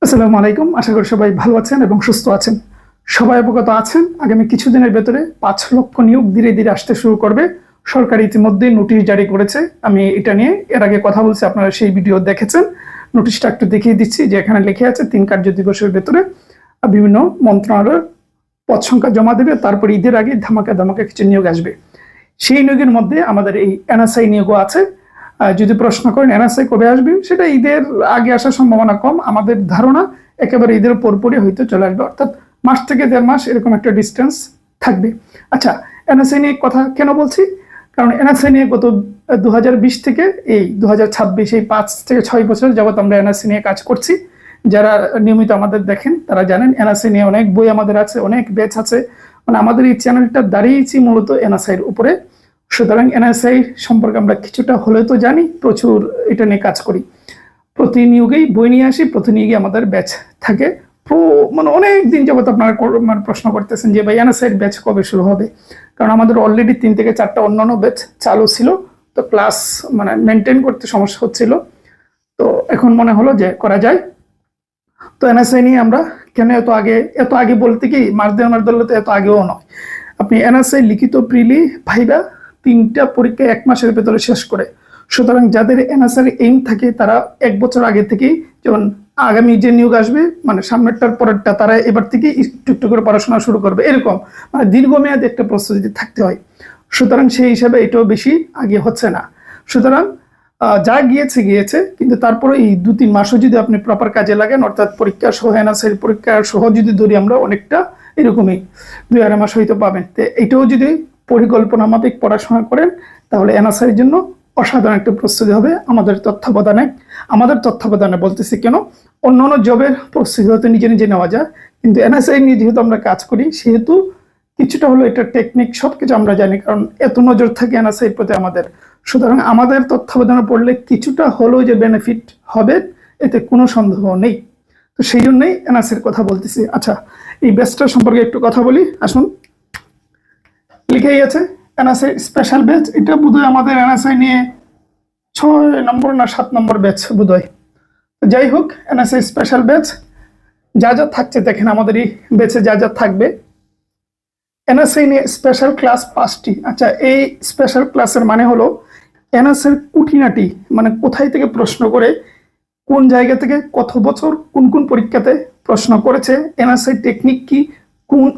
আসসালামু আলাইকুম। আশা করি সবাই ভালো আছেন এবং সুস্থ আছেন। সবাই অবগত আছেন আগামী কিছুদিনের ভেতরে 5 লক্ষ নিয়োগ ধীরে ধীরে আসতে শুরু করবে। সরকার ইতিমধ্যে নোটিশ জারি করেছে। আমি এটা নিয়ে এর আগে কথা বলছি, আপনারা সেই ভিডিও দেখেছেন। নোটিশটা একটু দেখিয়ে দিচ্ছি যে এখানে লেখা আছে 3 কার্য দিবসের ভেতরে বিভিন্ন মন্ত্রণালয় পদ সংখ্যা জমা দেবে, তারপর ঈদের আগে ধামাকা ধামাকা কিছু নিয়োগ আসবে। সেই নিয়োগের মধ্যে আমাদের এই এনএসআই নিয়োগও আছে। যদি প্রশ্ন করেন এনএসআই কবে আসবে, সেটা ঈদের আগে আসার সম্ভাবনা কম। আমাদের ধারণা একেবারে ঈদের পরপরই হয়তো চলে আসবে, অর্থাৎ মাস থেকে 1.5 মাস এরকম একটা ডিস্টেন্স থাকবে। আচ্ছা, এনএসআই নিয়ে কথা কেন বলছি? কারণ এনএসআই নিয়ে গত 2020 থেকে এই 2026 এই 5 থেকে 6 বছর যাবত আমরা এনএসআই নিয়ে কাজ করছি। যারা নিয়মিত আমাদের দেখেন তারা জানেন এনএসআই নিয়ে অনেক বই আমাদের আছে, অনেক ব্যাচ আছে। মানে আমাদের এই চ্যানেলটা দাঁড়িয়েছি মূলত এনএসআইয়ের উপরে। সুতরাং এনএসআই সম্পর্কে আমরা কিছুটা হলেও তো জানি, প্রচুর এটা নিয়ে কাজ করি। প্রতি নিয়োগেই বই নিয়ে আসি, প্রতি নিয়োগে আমাদের ব্যাচ থাকে। মানে অনেক দিন যাবত আপনারা প্রশ্ন করতেছেন যে ভাই এনএসআইয়ের ব্যাচ কবে শুরু হবে। কারণ আমাদের অলরেডি 3 থেকে 4টা অন্যান্য ব্যাচ চালু ছিল, তো ক্লাস মানে মেনটেন করতে সমস্যা হচ্ছিল। তো এখন মনে হলো যে করা যায়। তো এনএসআই নিয়ে আমরা কেন এত আগে বলতে কি মাস ধরলে তো এত আগেও নয়। আপনি এনএসআই লিখিত, প্রিলি, ভাইবা 3টা পরীক্ষা 1 মাসের ভেতরে শেষ করে। সুতরাং যাদের এনএসআই এইম থাকে তারা 1 বছর আগে থেকেই, যেমন আগামী যে নিয়োগ আসবে মানে সামনেরটার পরেরটা, তারা এবার থেকে একটু একটু করে পড়াশোনা শুরু করবে। এরকম মানে দীর্ঘমেয়াদী একটা প্রস্তুতি থাকতে হয়। সুতরাং সেই হিসাবে এটাও বেশি আগে হচ্ছে না। সুতরাং যা গিয়েছে, কিন্তু তারপরে এই 2-3 মাসও যদি আপনি প্রপার কাজে লাগেন, অর্থাৎ পরীক্ষা সহ এনএসআই পরীক্ষা সহ যদি ধরি আমরা, অনেকটা এরকমই 2-2.5 মাস হয়তো পাবেন। তো এটাও যদি পরিকল্পনা মাফিক পড়াশোনা করেন তাহলে এনএসআইয়ের জন্য অসাধারণ একটা প্রস্তুতি হবে আমাদের তত্ত্বাবধানে বলতেছি। কেন, অন্যান্য জবের প্রস্তুতি হয়তো নিজে নিজে নেওয়া যায়, কিন্তু এনএসআই নিয়ে যেহেতু আমরা কাজ করি সেহেতু কিছুটা হলো এটা টেকনিক, সবকিছু আমরা জানি, কারণ এত নজর থাকে এনএসআইয়ের প্রতি আমাদের। সুতরাং আমাদের তত্ত্বাবধানে পড়লে কিছুটা হলেও যে বেনিফিট হবে এতে কোনো সন্দেহ নেই। তো সেই জন্যই এনএসআইয়ের কথা বলতেছি। আচ্ছা, এই ব্যাচটা সম্পর্কে একটু কথা বলি। আসুন, লিখেই আছে এনএসআই স্পেশাল ব্যাচ। এটা বোধহয় আমাদের এনএসআই নিয়ে 6 নম্বর না 7 নম্বর ব্যাচ বোধহয়। যাই হোক, এনএসআই স্পেশাল ব্যাচ যা যা থাকছে দেখেন, আমাদের এই ব্যাচে যা যা থাকবে। এনএসআই নিয়ে স্পেশাল ক্লাস 5টি। আচ্ছা, এই স্পেশাল ক্লাসের মানে হলো এনএসআই খুঁটিনাটি, মানে কোথায় থেকে প্রশ্ন করে, কোন জায়গা থেকে কত বছর কোন কোন পরীক্ষাতে প্রশ্ন করেছে, এনএসআই টেকনিক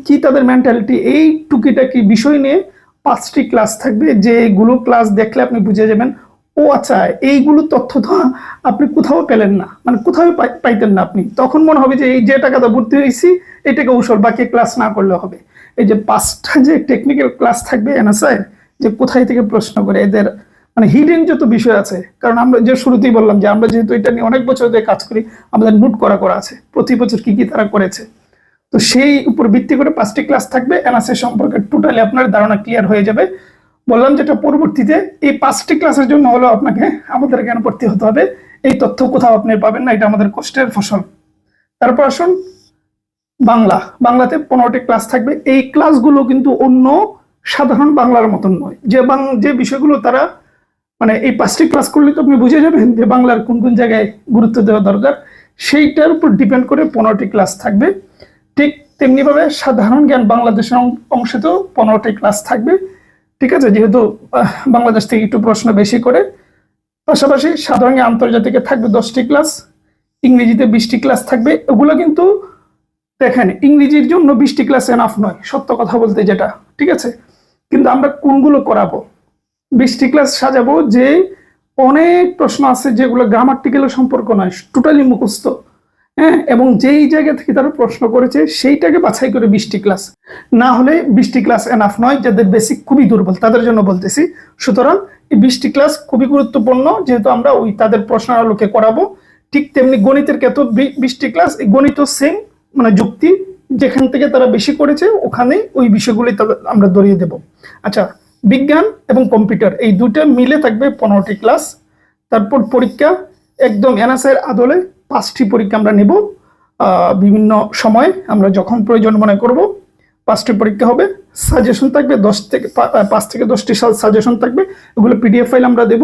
কি তাদের মেন্টালিটি, এই টুকিটাকি বিষয় নিয়ে 5টি ক্লাস থাকবে। যেগুলো ক্লাস দেখলে আপনি বুঝে যাবেন ও আচ্ছা, এইগুলো তথ্য তো আপনি কোথাও পেলেন না, মানে কোথাও পাইতেন না আপনি। তখন মনে হবে যে এই যে টাকাটা ভর্তি হয়েছি এটাকে ঔষধ, বাকি ক্লাস না করলে হবে। এই যে 5টা যে টেকনিক্যাল ক্লাস থাকবে এনএসআই, যে কোথায় থেকে প্রশ্ন করে, এদের মানে হিডেন যত বিষয় আছে। কারণ আমরা যে শুরুতেই বললাম যে আমরা যেহেতু এটা নিয়ে অনেক বছর ধরে কাজ করি, আমাদের নোট করা আছে প্রতি বছর কি তারা করেছে। তো সেই উপর ভিত্তি করে 5টি ক্লাস থাকবে। এনএসআই সম্পর্কে টোটালি আপনার ধারণা ক্লিয়ার হয়ে যাবে। বললাম যেটা পরবর্তীতে এই 5টি ক্লাসের জন্য হলো আপনাকে আমাদের কেন ভর্তি হতে হবে, এই তথ্য কোথাও আপনি পাবেন না, এটা আমাদের কষ্টের ফসল। তারপর আসুন বাংলাতে 15টি ক্লাস থাকবে। এই ক্লাসগুলো কিন্তু অন্য সাধারণ বাংলার মতন নয়। যে বিষয়গুলো তারা মানে এই 5টি ক্লাস করলে তো আপনি বুঝে যাবেন যে বাংলার কোন কোন জায়গায় গুরুত্ব দেওয়া দরকার, সেইটার উপর ডিপেন্ড করে 15টি ক্লাস থাকবে। ঠিক তেমনিভাবে সাধারণ জ্ঞান বাংলাদেশের অংশেতেও 15টি ক্লাস থাকবে। ঠিক আছে, যেহেতু বাংলাদেশ থেকে একটু প্রশ্ন বেশি করে। পাশাপাশি সাধারণ জ্ঞান আন্তর্জাতিকে থাকবে 10টি ক্লাস, ইংরেজিতে 20টি ক্লাস থাকবে। এগুলো কিন্তু দেখেন ইংরেজির জন্য 20টি ক্লাস এনাফ নয়, সত্য কথা বলতে যেটা। ঠিক আছে, কিন্তু আমরা কোনগুলো করাবো, 20টি ক্লাস সাজাবো যে অনেক প্রশ্ন আছে যেগুলো গ্রামাটিক্যালের সম্পর্ক নয়, টোটালি মুখস্থ। হ্যাঁ, এবং যেই জায়গা থেকে তারা প্রশ্ন করেছে সেইটাকে বাছাই করে 20টি ক্লাস। না হলে 20টি ক্লাস এনাফ নয়, যাদের বেসিক খুবই দুর্বল তাদের জন্য বলতেছি। সুতরাং এই 20টি ক্লাস খুবই গুরুত্বপূর্ণ, যেহেতু আমরা ওই তাদের প্রশ্নের আলোকে করাবো। ঠিক তেমনি গণিতের ক্ষেত্রে 20টি ক্লাস, গণিত সেম, মানে যুক্তি যেখান থেকে তারা বেশি করেছে ওখানেই ওই বিষয়গুলি আমরা ধরিয়ে দেব। আচ্ছা, বিজ্ঞান এবং কম্পিউটার এই দুটো মিলে থাকবে 15টি ক্লাস। তারপর পরীক্ষা একদম এনএসআইয়ের আদলে 5টি পরীক্ষা আমরা নেব। বিভিন্ন সময় আমরা যখন প্রয়োজন মনে করব 5টি পরীক্ষা হবে। সাজেশন থাকবে 5 থেকে 10টি সাজেশন থাকবে। ওগুলো পিডিএফ ফাইল আমরা দেব,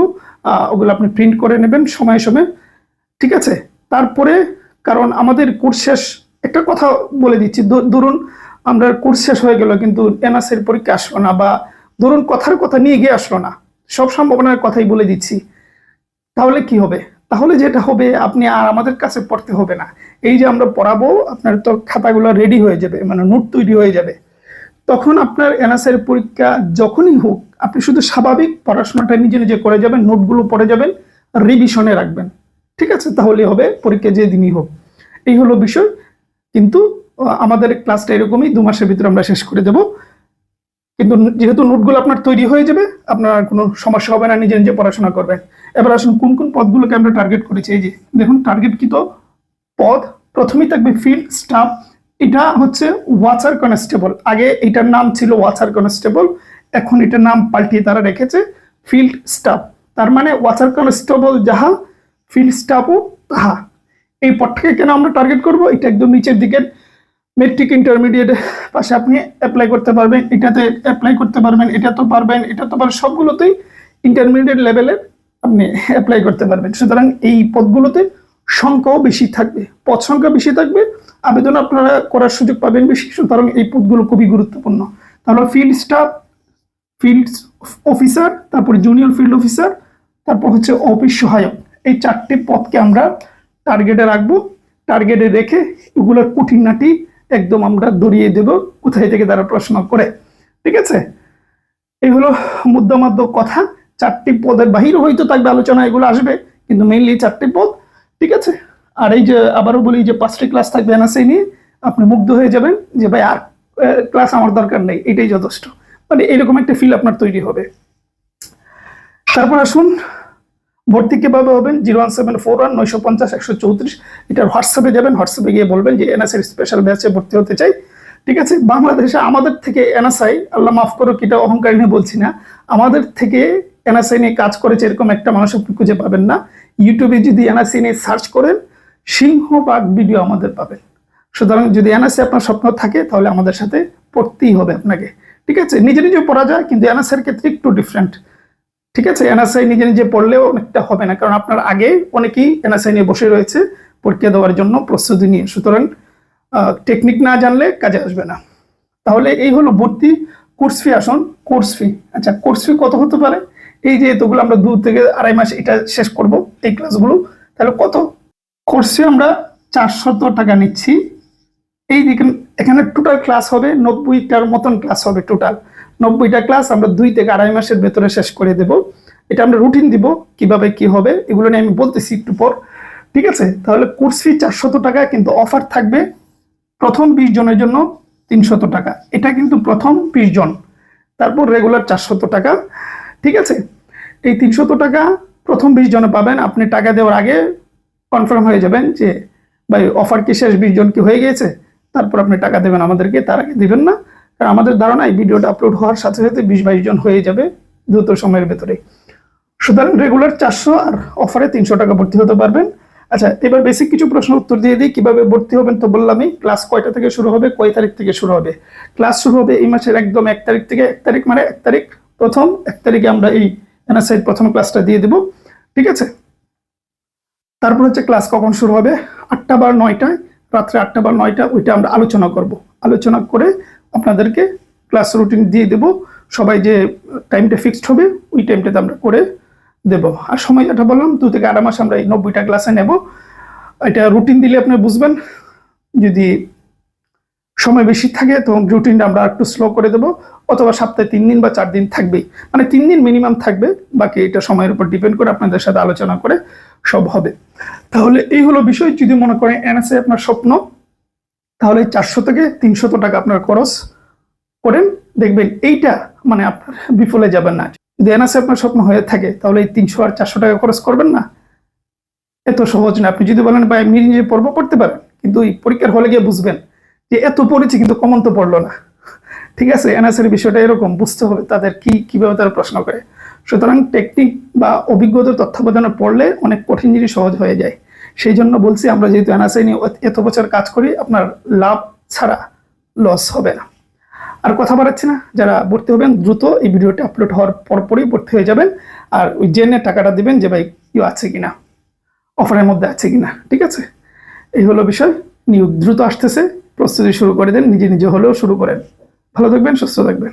ওগুলো আপনি প্রিন্ট করে নেবেন সময়ে সময়ে। ঠিক আছে, তারপরে কারণ আমাদের কোর্স শেষ, একটা কথা বলে দিচ্ছি, ধরুন আমরা কোর্স শেষ হয়ে গেল কিন্তু এনএসএর পরীক্ষা আসলো না, বা ধরুন কথার কথা নিয়ে গিয়ে আসলো না, সব সম্ভাবনার কথাই বলে দিচ্ছি, তাহলে কি হবে? তাহলে যেটা হবে, আপনি আর আমাদের কাছে পড়তে হবে না। এই যে আমরা পড়াবো, আপনার তো খাতাগুলো রেডি হয়ে যাবে, মানে নোট তৈরি হয়ে যাবে। তখন আপনার এনএসএর পরীক্ষা যখনই হোক, আপনি শুধু স্বাভাবিক পড়াশোনাটা নিজে নিজে করে যাবেন, নোটগুলো পড়ে যাবেন, রিভিশনে রাখবেন, ঠিক আছে? তাহলেই হবে, পরীক্ষা যে দিনই হোক। এই হলো বিষয়। কিন্তু আমাদের ক্লাসটা এরকমই, 2 মাসের ভিতরে আমরা শেষ করে দেব। কিন্তু যেহেতু নোটগুলো আপনার তৈরি হয়ে যাবে, আপনার কোনো সমস্যা হবে না, নিজে নিজে পড়াশোনা করবেন। এবার আসুন কোন কোন পদগুলোকে আমরা টার্গেট করেছি। এই যে দেখুন, টার্গেটকৃত পদ প্রথমেই থাকবে ফিল্ড স্টাফ। এটা হচ্ছে ওয়াচার কনস্টেবল। আগে এটার নাম ছিল ওয়াচার কনস্টেবল, এখন এটার নাম পাল্টিয়ে তারা রেখেছে ফিল্ড স্টাফ। তার মানে ওয়াচার কনস্টেবল যাহা, ফিল্ড স্টাফও তাহা। এই পদটাকে কেন আমরা টার্গেট করব? এটা একদম নিচের দিকের মেট্রিক ইন্টারমিডিয়েট পাশে আপনি অ্যাপ্লাই করতে পারবেন, এটাতে অ্যাপ্লাই করতে পারবেন, এটা তো পারবেন, এটা তো পারবেন, সবগুলোতেই ইন্টারমিডিয়েট লেভেলের আপনি অ্যাপ্লাই করতে পারবেন। সুতরাং এই পদগুলোতে সংখ্যাও বেশি থাকবে, পদ সংখ্যা বেশি থাকবে, আবেদন আপনারা করার সুযোগ পাবেন বেশি। সুতরাং এই পদগুলো খুবই গুরুত্বপূর্ণ। তাহলে ফিল্ড স্টাফ, ফিল্ড অফিসার, তারপরে জুনিয়র ফিল্ড অফিসার, তারপর হচ্ছে অফিস সহায়ক। এই 4টি পদকে আমরা টার্গেটে রাখবো। টার্গেটে রেখে এগুলোর খুঁটিনাটি একদম আমরা ধরিয়ে দেব, কোথায় থেকে তারা প্রশ্ন করে, ঠিক আছে? এই হলো মুদ্রামাদ্য কথা। 4টি পদের বাহিরে হয়তো থাকবে আলোচনা, এগুলো আসবে, কিন্তু মেইনলি 4টি পদ, ঠিক আছে? আর এই যে আবারও বলি যে 5টি ক্লাস থাকবে এনএসএ নিয়ে, আপনি মুগ্ধ হয়ে যাবেন যে ভাই আর ক্লাস আমার দরকার নেই, এটাই যথেষ্ট, মানে এরকম একটা ফিল আপনার তৈরি হবে। তারপর আসুন ভর্তি কিভাবে হবেন। 01741950134, এটার হোয়াটসঅ্যাপে যাবেন, হোয়াটসঅ্যাপে গিয়ে বলবেন যে এনএসআই স্পেশাল ব্যাচে ভর্তি হতে চাই, ঠিক আছে? বাংলাদেশে আমাদের থেকে এনএসআই, আল্লাহ মাফ করো এটা অহংকার নিয়ে বলছি না, আমাদের থেকে এনএসআই নিয়ে কাজ করেছে এরকম একটা মানুষ আপনি খুঁজে পাবেন না। ইউটিউবে যদি এনএসআই নিয়ে সার্চ করেন, সিংহভাগ ভিডিও আমাদের পাবেন। সুতরাং যদি এনএসআই আপনার স্বপ্ন থাকে, তাহলে আমাদের সাথে পড়তেই হবে আপনাকে, ঠিক আছে? নিজে নিজে পড়া যায়, কিন্তু এনএসআই এর ক্ষেত্রে একটু ডিফারেন্ট, ঠিক আছে? এনএসআই নিজে নিজে পড়লেও অনেকটা হবে না, কারণ আপনার আগে অনেকেই এনএসআই নিয়ে বসে রয়েছে পরীক্ষা দেওয়ার জন্য প্রস্তুতি নিয়ে। সুতরাং টেকনিক না জানলে কাজে আসবে না। তাহলে এই হলো ভর্তি। কোর্স ফি আসুন, কোর্স ফি। আচ্ছা, কোর্স ফি কত হতে পারে? এই যে এতগুলো আমরা 2 থেকে 2.5 মাস এটা শেষ করব এই ক্লাসগুলো, তাহলে কত? কোর্স ফি আমরা 400 টাকা নিচ্ছি। এই দিকে এখানে টোটাল ক্লাস হবে 90টার মতন ক্লাস হবে। টোটাল 90টা ক্লাস আমরা 2 থেকে 2.5 মাসের ভেতরে শেষ করে দেব। এটা আমরা রুটিন দিব, কিভাবে কি হবে এগুলো নিয়ে আমি বলতেছি একটু পর, ঠিক আছে? তাহলে কোর্স ফি 400 টাকা, কিন্তু অফার থাকবে প্রথম 20 জনের জন্য 300 টাকা। এটা কিন্তু প্রথম 20 জন, তারপর রেগুলার 400 টাকা, ঠিক আছে? এই 300 টাকা প্রথম 20 জনে পাবেন। আপনি টাকা দেওয়ার আগে কনফার্ম হয়ে যাবেন যে ভাই অফার কি শেষ, 20 জন কি হয়ে গেছে, তারপর আপনি টাকা দেবেন আমাদেরকে, তার আগে দিবেন না। কারণ আমাদের ধারণা এই ভিডিওটা আপলোড হওয়ার সাথে সাথে 20-22 জন হয়ে যাবে দ্রুত সময়ের ভেতরে। সুতরাং রেগুলার 400 আর অফারে 300 টাকা ভর্তি হতে পারবেন। আচ্ছা, এবার বেসিক কিছু প্রশ্ন উত্তর দিয়ে দিই। কিভাবে ভর্তি হবেন তো বললামই। ক্লাস কয়টা থেকে শুরু হবে, কয় তারিখ থেকে শুরু হবে? ক্লাস শুরু হবে এই মাসের একদম 1 তারিখ থেকে। 1 তারিখ মানে 1 তারিখ প্রথম, 1 তারিখে আমরা এই এনএসআই প্রথম ক্লাসটা দিয়ে দেব, ঠিক আছে? তারপর হচ্ছে ক্লাস কখন শুরু হবে? 8টা বা 9টায়, রাত্রে 8টা বা 9টা, ওইটা আমরা আলোচনা করব। আলোচনা করে আপনাদেরকে ক্লাস রুটিন দিয়ে দেব। সবাই যে টাইমটা ফিক্সড হবে ওই টাইমটাতে আমরা করে দেব। আর সময় যেটা বললাম 2 থেকে 2.5 মাস আমরা এই 90টা ক্লাসে নেব। এটা রুটিন দিলে আপনি বুঝবেন। যদি সময় বেশি থাকে তখন রুটিনটা আমরা একটু স্লো করে দেব, অথবা সপ্তাহে 3 দিন বা 4 দিন থাকবেই, মানে 3 দিন মিনিমাম থাকবে। বাকি এটা সময়ের উপর ডিপেন্ড করে আপনাদের সাথে আলোচনা করে সব হবে। তাহলে এই হলো বিষয়। যদি মনে করেন এনএসআই আপনার স্বপ্ন, তাহলে 400 থেকে 300 টাকা আপনার খরচ করেন, দেখবেন এইটা মানে আপনার বিফলে যাবেন না। যদি এনএসআই আপনার স্বপ্ন হয়ে থাকে, তাহলে এই 300 আর 400 টাকা খরচ করবেন না। এত সহজ না। আপনি যদি বলেন ভাই আমি নিজে পড়বো, পড়তে পারেন, কিন্তু এই পরীক্ষার হলে গিয়ে বুঝবেন যে এত পড়েছি কিন্তু কমন তো পড়লো না, ঠিক আছে? এনএসআই বিষয়টা এরকম, বুঝতে হবে তাদের কিভাবে তারা প্রশ্ন করে। সুতরাং টেকনিক বা অভিজ্ঞতার তত্ত্বাবধানে পড়লে অনেক কঠিন জিনিস সহজ হয়ে যায়। সেই জন্য বলছি, আমরা যেহেতু এনএসআই নিয়ে এত বছর কাজ করি, আপনার লাভ ছাড়া লস হবে না। আর কথা বাড়াচ্ছি না, যারা ভর্তি হবেন দ্রুত এই ভিডিওটা আপলোড হওয়ার পরপরই ভর্তি হয়ে যাবেন। আর ওই জেনে টাকাটা দিবেন যে ভাই কেউ আছে কিনা, অফারের মধ্যে আছে কিনা, ঠিক আছে? এই হলো বিষয়। নিয়োগ দ্রুত আসতেছে, প্রস্তুতি শুরু করে দেন, নিজে নিজে হলেও শুরু করেন। ভালো থাকবেন, সুস্থ থাকবেন।